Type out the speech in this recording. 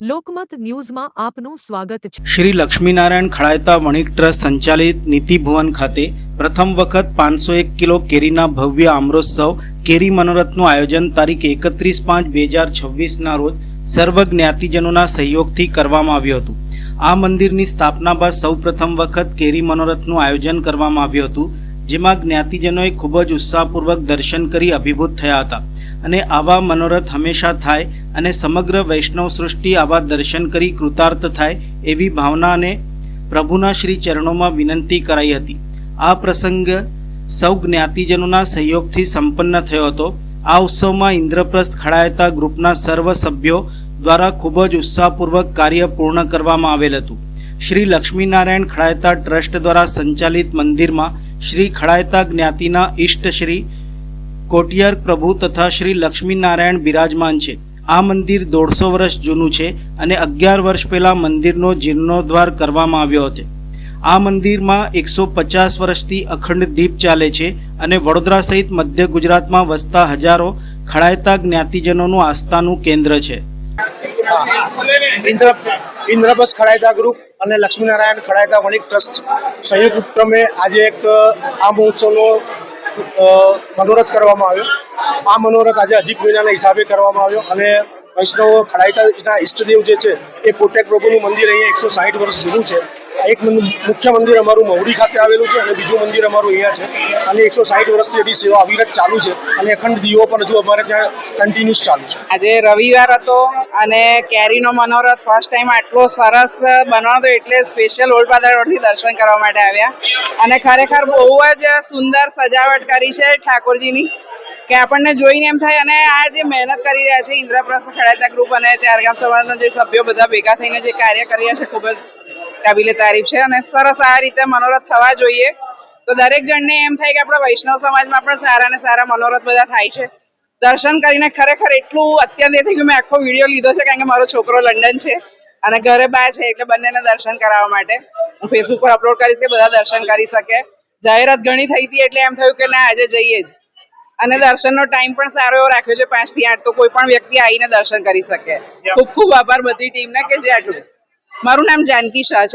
લોકમત ન્યૂઝમાં આપનું સ્વાગત છે। શ્રી લક્ષ્મીનારાયણ ખળાયતા વણિક ટ્રસ્ટ સંચાલિત નીતિભુવન ખાતે પ્રથમ વખત 501 કિલો કેરીના ભવ્ય આમ્રોત્સવ કેરી મનોરથનું આયોજન તારીખ 31/5/2026ના રોજ સર્વ જ્ઞાતિજનોના સહયોગથી કરવામાં આવ્યું હતું। આ મંદિરની સ્થાપના બાદ સૌપ્રથમ વખત કેરી મનોરથનું આયોજન કરવામાં આવ્યું હતું, જેમાં જ્ઞાતિજનોએ ખૂબ જ ઉત્સાહપૂર્વક દર્શન કરી અભિભૂત થયા હતા અને આવા મનોરથ હંમેશા થાય અને સમગ્ર વૈષ્ણવ સૃષ્ટિ આવા દર્શન કરી કૃતાર્થ થાય એવી ભાવના અને પ્રભુના શ્રી ચરણોમાં વિનંતી કરાઈ હતી। આ પ્રસંગ સૌ જ્ઞાતિજનોના સહયોગથી સંપન્ન થયો હતો। આ ઉત્સવમાં ઇન્દ્રપ્રસ્થ ખળાયતા ગ્રુપના સર્વ સભ્યો દ્વારા ખૂબ જ ઉત્સાહપૂર્વક કાર્ય પૂર્ણ કરવામાં આવેલ હતું। શ્રી લક્ષ્મીનારાયણ ખળાયતા ટ્રસ્ટ દ્વારા સંચાલિત મંદિરમાં શ્રી ખળાયતા જ્ઞાતિના ઈષ્ટ શ્રી કોટિયાર પ્રભુ તથા શ્રી લક્ષ્મીનારાયણ બિરાજમાન છે। આ મંદિર 150 વર્ષ જૂનું છે અને 11 વર્ષ પહેલાં મંદિરનો જીર્ણોદ્ધાર કરવામાં આવ્યો હતો। આ મંદિરમાં 150 વર્ષથી અખંડ દીપ ચાલે છે અને વડોદરા સહિત મધ્ય ગુજરાતમાં વસતા હજારો ખળાયતા જ્ઞાતિજનોનું આસ્થાનું કેન્દ્ર છે। ઇન્દ્રપ્રસ્થ ખળાયતા ગ્રુપ અને લક્ષ્મીનારાયણ ખળાયતા વણિક ટ્રસ્ટ સંયુક્ત ઉપક્રમે આજે એક આ મહોત્સવનો મનોરથ કરવામાં આવ્યો। આ મનોરથ આજે અધિક મહિનાના હિસાબે કરવામાં આવ્યો અને વૈષ્ણવ ખળાયતાના ઈષ્ટદેવ જે છે એ કોટેક પ્રભુનું મંદિર અહીંયા 160 વર્ષ જૂનું છે। એક મુખ્ય મંદિર અમારું મહુડી ખાતે આવેલું છે અને બીજું મંદિર અમારું અહીંયા છે અને 160 વર્ષથી એની સેવા અવિરત ચાલુ છે અને અખંડ દીવો પણ હજુ અમારે ત્યાં કન્ટિન્યુઅસ ચાલુ છે। આજે રવિવાર હતો અને કેરીનો મનોરથ ફર્સ્ટ ટાઈમ આટલો સરસ બનાવતો એટલે સ્પેશિયલ ઓલ્ડ પાદર રોડથી દર્શન કરવા માટે આવ્યા અને ખરેખર બહુ જ સુંદર સજાવટ કરી છે ઠાકોરજીની કે આપણને જોઈને એમ થાય અને આ જે મહેનત કરી રહ્યા છે ઇન્દ્રપ્રસ્થ ખળાયતા ગ્રુપ અને ચારગામ સમાજના જે સભ્યો બધા ભેગા થઈને જે કાર્ય કરી રહ્યા છે ખૂબ જ કાબિલે તારીફ છે અને સરસ આ રીતે મનોરથ થવા જોઈએ। તો દરેક જણને એમ થાય કે આપણા વૈષ્ણવ સમાજમાં પણ સારા ને સારા મનોરથ બધા થાય છે। દર્શન કરીને ખરેખર એટલું અત્યંત એ થઈ ગયું, મેં આખો વિડીયો લીધો છે કારણ કે મારો છોકરો લંડન છે અને ઘરે બા છે એટલે બંનેને દર્શન કરાવવા માટે હું ફેસબુક પર અપલોડ કરીશ કે બધા દર્શન કરી શકે। જાહેરાત ઘણી થઈ હતી એટલે એમ થયું કે ના આજે જઈએ જ અને દર્શનનો ટાઈમ પણ સારો એવો રાખ્યો છે 5 થી 8 તો કોઈ પણ વ્યક્તિ આવીને દર્શન કરી શકે। ખૂબ ખૂબ આભાર બધી ટીમને કે જે આટલું। મારું નામ જાનકી શાહ છે।